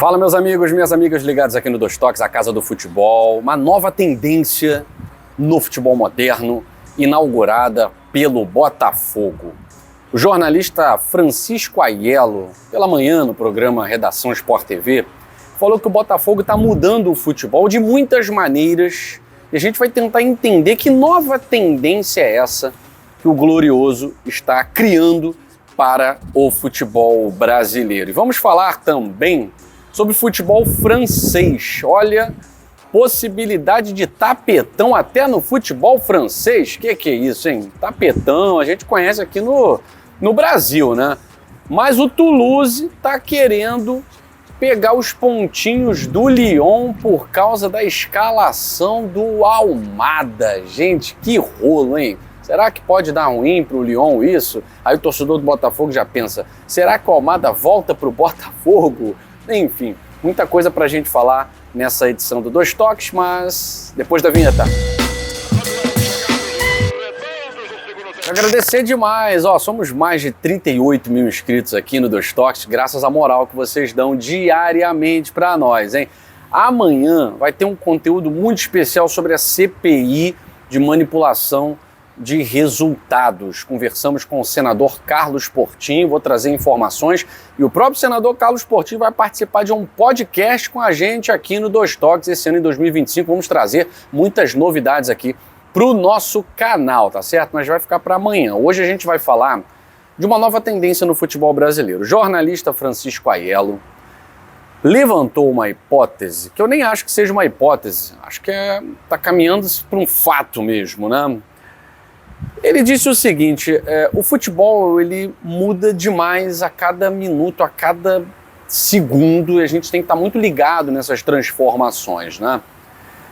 Fala, meus amigos, minhas amigas ligados aqui no Dois Toques, a casa do futebol. Uma nova tendência no futebol moderno, inaugurada pelo Botafogo. O jornalista Francisco Aiello, pela manhã no programa Redação Sport TV, falou que o Botafogo está mudando o futebol de muitas maneiras e a gente vai tentar entender que nova tendência é essa que o Glorioso está criando para o futebol brasileiro. E vamos falar também sobre futebol francês. Olha, possibilidade de tapetão até no futebol francês. Que é isso, hein? Tapetão, a gente conhece aqui no Brasil, né? Mas o Toulouse tá querendo pegar os pontinhos do Lyon por causa da escalação do Almada. Gente, que rolo, hein? Será que pode dar ruim pro Lyon isso? Aí o torcedor do Botafogo já pensa, será que o Almada volta pro Botafogo? Enfim, muita coisa pra gente falar nessa edição do Dois Toques, mas depois da vinheta. Agradecer demais, somos mais de 38 mil inscritos aqui no Dois Toques, graças à moral que vocês dão diariamente pra nós, hein? Amanhã vai ter um conteúdo muito especial sobre a CPI de manipulação de resultados. Conversamos com o senador Carlos Portinho, vou trazer informações, e o próprio senador Carlos Portinho vai participar de um podcast com a gente aqui no Dois Toques esse ano em 2025. Vamos trazer muitas novidades aqui para o nosso canal, tá certo? Mas vai ficar para amanhã. Hoje a gente vai falar de uma nova tendência no futebol brasileiro. O jornalista Francisco Aiello levantou uma hipótese, que eu nem acho que seja uma hipótese, acho que tá caminhando para um fato mesmo, né? Ele disse o seguinte, o futebol ele muda demais a cada minuto, a cada segundo, e a gente tem que estar muito ligado nessas transformações, né?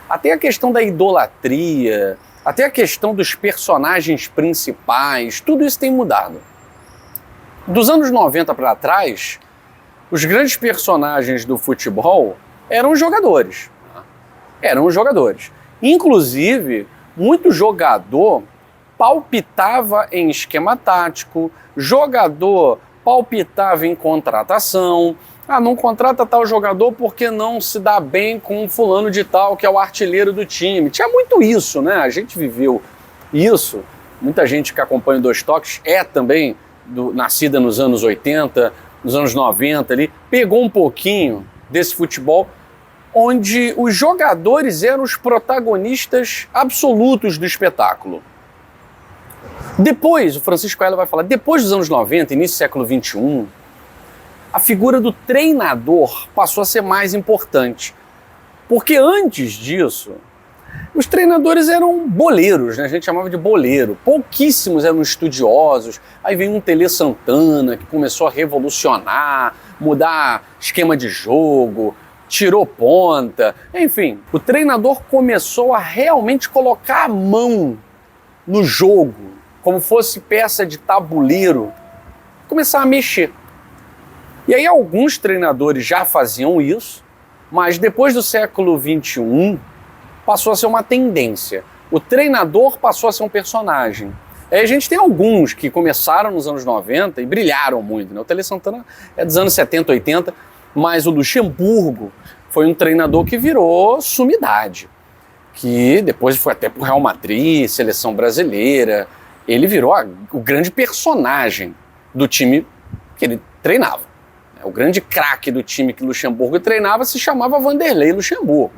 Até a questão da idolatria, até a questão dos personagens principais, tudo isso tem mudado. Dos anos 90 para trás, os grandes personagens do futebol eram jogadores. Eram jogadores. Inclusive, muito jogador palpitava em esquema tático, jogador palpitava em contratação. Não contrata tal jogador porque não se dá bem com um fulano de tal, que é o artilheiro do time. Tinha muito isso, né? A gente viveu isso. Muita gente que acompanha o Dois Toques é também nascida nos anos 80, nos anos 90 ali, pegou um pouquinho desse futebol onde os jogadores eram os protagonistas absolutos do espetáculo. Depois, o Francisco Aiello vai falar, depois dos anos 90, início do século XXI, a figura do treinador passou a ser mais importante. Porque antes disso, os treinadores eram boleiros, né? A gente chamava de boleiro. Pouquíssimos eram estudiosos. Aí veio um Tele Santana que começou a revolucionar, mudar esquema de jogo, tirou ponta. Enfim, o treinador começou a realmente colocar a mão no jogo, como fosse peça de tabuleiro, começar a mexer. E aí alguns treinadores já faziam isso, mas depois do século XXI passou a ser uma tendência. O treinador passou a ser um personagem. Aí a gente tem alguns que começaram nos anos 90 e brilharam muito, né? O Tele Santana é dos anos 70, 80, mas o Luxemburgo foi um treinador que virou sumidade, que depois foi até pro Real Madrid, seleção brasileira. Ele virou o grande personagem do time que ele treinava. O grande craque do time que Luxemburgo treinava se chamava Vanderlei Luxemburgo.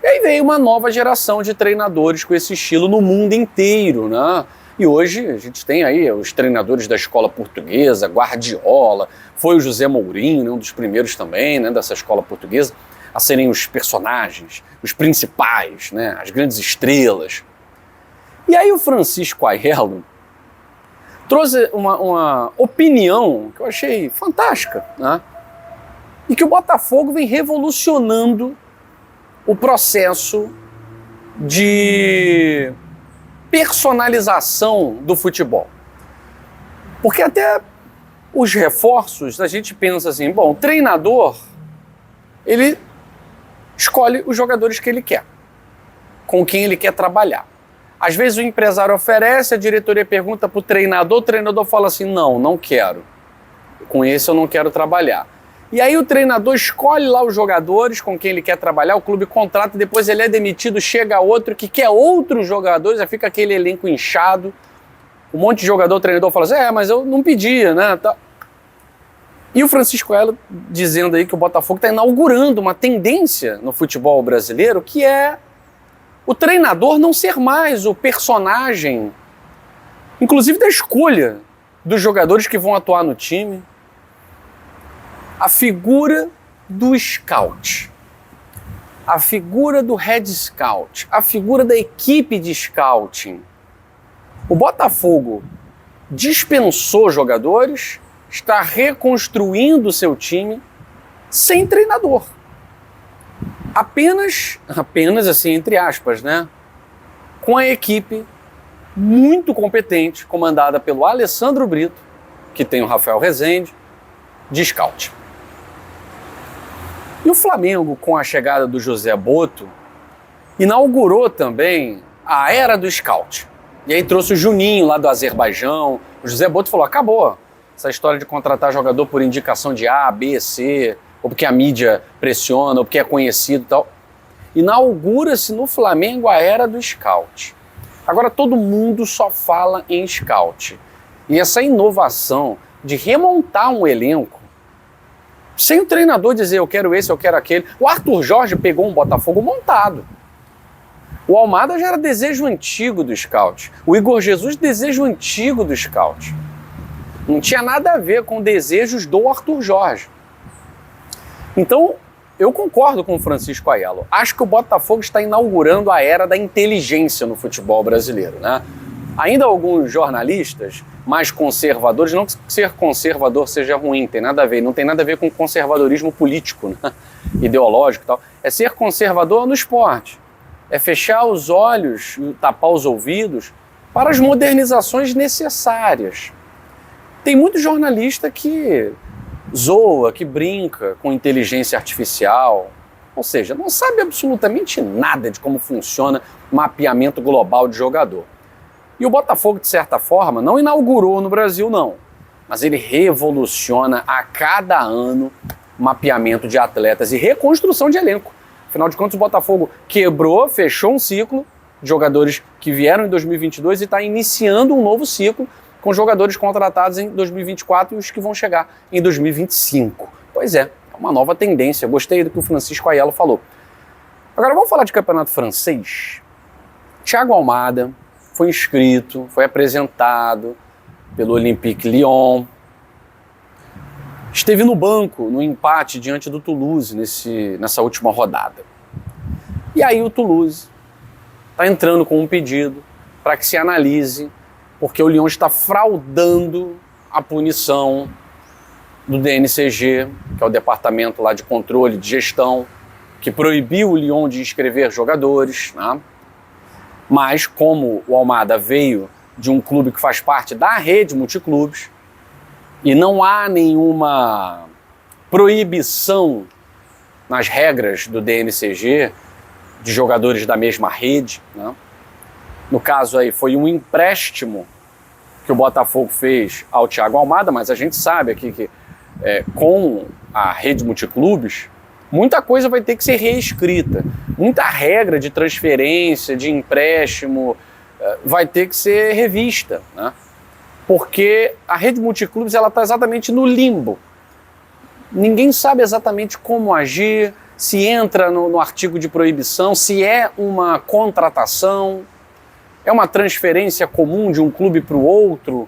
E aí veio uma nova geração de treinadores com esse estilo no mundo inteiro, né? E hoje a gente tem aí os treinadores da escola portuguesa, Guardiola, foi o José Mourinho, né, um dos primeiros também, né, dessa escola portuguesa, a serem os personagens, os principais, né, as grandes estrelas. E aí o Francisco Aiello trouxe uma opinião que eu achei fantástica, né? E que o Botafogo vem revolucionando o processo de personalização do futebol. Porque até os reforços, a gente pensa assim, bom, o treinador, ele escolhe os jogadores que ele quer, com quem ele quer trabalhar. Às vezes o empresário oferece, a diretoria pergunta para o treinador fala assim, não quero. Com esse eu não quero trabalhar. E aí o treinador escolhe lá os jogadores com quem ele quer trabalhar, o clube contrata, depois ele é demitido, chega outro que quer outros jogadores, aí fica aquele elenco inchado. Um monte de jogador, o treinador fala assim, mas eu não pedia, né? E o Francisco Aiello dizendo aí que o Botafogo está inaugurando uma tendência no futebol brasileiro, que é o treinador não ser mais o personagem, inclusive da escolha dos jogadores que vão atuar no time. A figura do scout, a figura do head scout, a figura da equipe de scouting. O Botafogo dispensou jogadores, está reconstruindo o seu time sem treinador. Apenas assim, entre aspas, né? Com a equipe muito competente, comandada pelo Alessandro Brito, que tem o Rafael Rezende, de scout. E o Flamengo, com a chegada do José Botto, inaugurou também a era do scout. E aí trouxe o Juninho lá do Azerbaijão. O José Botto falou, acabou essa história de contratar jogador por indicação de A, B, C, ou porque a mídia pressiona, ou porque é conhecido e tal. Inaugura-se no Flamengo a era do scout. Agora todo mundo só fala em scout. E essa inovação de remontar um elenco sem o treinador dizer eu quero esse, eu quero aquele. O Arthur Jorge pegou um Botafogo montado. O Almada já era desejo antigo do scout. O Igor Jesus, desejo antigo do scout. Não tinha nada a ver com desejos do Arthur Jorge. Então, eu concordo com o Francisco Aiello. Acho que o Botafogo está inaugurando a era da inteligência no futebol brasileiro, né? Ainda alguns jornalistas mais conservadores, não que ser conservador seja ruim, tem nada a ver, não tem nada a ver com conservadorismo político, né? Ideológico e tal. É ser conservador no esporte. É fechar os olhos e tapar os ouvidos para as modernizações necessárias. Tem muito jornalista que zoa, que brinca com inteligência artificial, ou seja, não sabe absolutamente nada de como funciona mapeamento global de jogador. E o Botafogo, de certa forma, não inaugurou no Brasil, não. Mas ele revoluciona a cada ano mapeamento de atletas e reconstrução de elenco. Afinal de contas, o Botafogo quebrou, fechou um ciclo de jogadores que vieram em 2022 e está iniciando um novo ciclo com jogadores contratados em 2024 e os que vão chegar em 2025. Pois é uma nova tendência. Gostei do que o Francisco Aiello falou. Agora vamos falar de campeonato francês. Thiago Almada foi inscrito, foi apresentado pelo Olympique Lyon. Esteve no banco, no empate diante do Toulouse nessa última rodada. E aí o Toulouse está entrando com um pedido para que se analise, porque o Lyon está fraudando a punição do DNCG, que é o departamento lá de controle de gestão, que proibiu o Lyon de inscrever jogadores, né? Mas como o Almada veio de um clube que faz parte da rede multiclubes e não há nenhuma proibição nas regras do DNCG de jogadores da mesma rede, né? No caso aí foi um empréstimo que o Botafogo fez ao Thiago Almada, mas a gente sabe aqui que com a rede multiclubes muita coisa vai ter que ser reescrita. Muita regra de transferência, de empréstimo, vai ter que ser revista, né? Porque a rede multiclubes está exatamente no limbo. Ninguém sabe exatamente como agir, se entra no artigo de proibição, se é uma contratação, é uma transferência comum de um clube para o outro.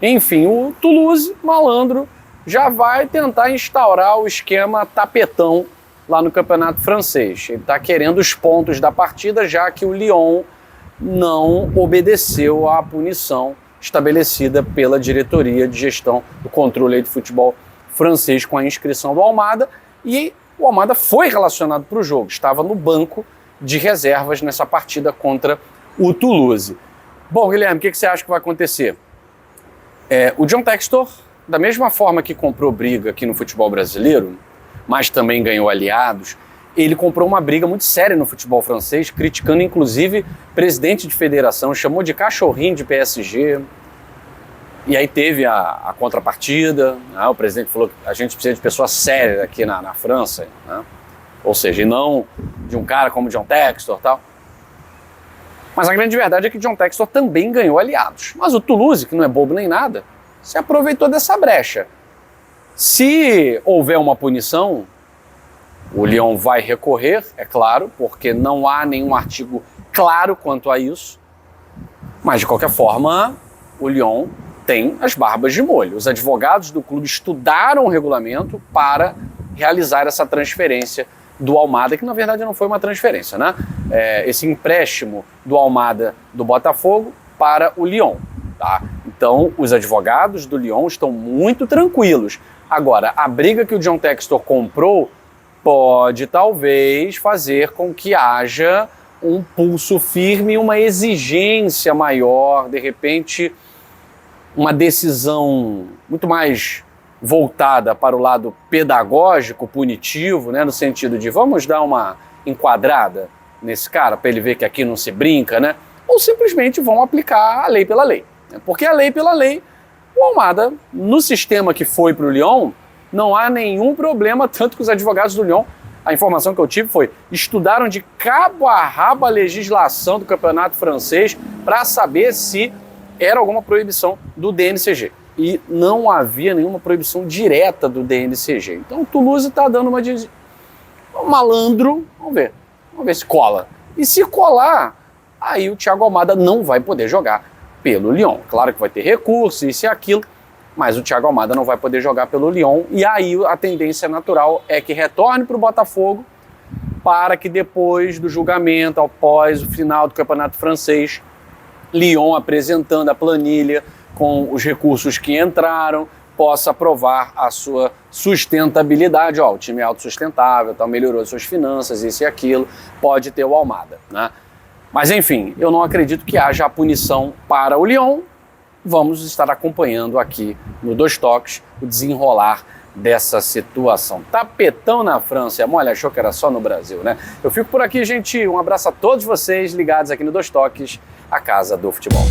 Enfim, o Toulouse, malandro, já vai tentar instaurar o esquema tapetão lá no campeonato francês. Ele está querendo os pontos da partida, já que o Lyon não obedeceu à punição estabelecida pela diretoria de gestão do controle de futebol francês com a inscrição do Almada, e o Almada foi relacionado para o jogo, estava no banco de reservas nessa partida contra o Toulouse. Bom, Guilherme, o que você acha que vai acontecer? O John Textor, da mesma forma que comprou briga aqui no futebol brasileiro, mas também ganhou aliados, ele comprou uma briga muito séria no futebol francês, criticando inclusive presidente de federação, chamou de cachorrinho de PSG. E aí teve a contrapartida, né? O presidente falou que a gente precisa de pessoas sérias aqui na França, né? Ou seja, e não de um cara como John Textor e tal. Mas a grande verdade é que John Textor também ganhou aliados. Mas o Toulouse, que não é bobo nem nada, se aproveitou dessa brecha. Se houver uma punição, o Lyon vai recorrer, é claro, porque não há nenhum artigo claro quanto a isso. Mas, de qualquer forma, o Lyon tem as barbas de molho. Os advogados do clube estudaram o regulamento para realizar essa transferência do Almada, que na verdade não foi uma transferência, né? Esse empréstimo do Almada do Botafogo para o Lyon, tá? Então, os advogados do Lyon estão muito tranquilos. Agora, a briga que o John Textor comprou pode talvez fazer com que haja um pulso firme, uma exigência maior, de repente uma decisão muito mais voltada para o lado pedagógico, punitivo, né, no sentido de vamos dar uma enquadrada nesse cara para ele ver que aqui não se brinca, né? Ou simplesmente vão aplicar a lei pela lei. Né? Porque a lei pela lei, o Almada, no sistema que foi para o Lyon, não há nenhum problema, tanto que os advogados do Lyon, a informação que eu tive foi, estudaram de cabo a rabo a legislação do campeonato francês para saber se era alguma proibição do DNCG. E não havia nenhuma proibição direta do DNCG. Então o Toulouse está dando um malandro, vamos ver se cola. E se colar, aí o Thiago Almada não vai poder jogar pelo Lyon. Claro que vai ter recurso, isso e aquilo, mas o Thiago Almada não vai poder jogar pelo Lyon. E aí a tendência natural é que retorne para o Botafogo para que depois do julgamento, após o final do campeonato francês, Lyon apresentando a planilha com os recursos que entraram, possa provar a sua sustentabilidade. Ó, o time é autossustentável, tá, melhorou suas finanças, isso e aquilo, pode ter o Almada, né? Mas enfim, eu não acredito que haja a punição para o Lyon. Vamos estar acompanhando aqui no Dois Toques o desenrolar dessa situação. Tapetão na França, a mole achou que era só no Brasil, né? Eu fico por aqui, gente. Um abraço a todos vocês ligados aqui no Dois Toques, a casa do futebol.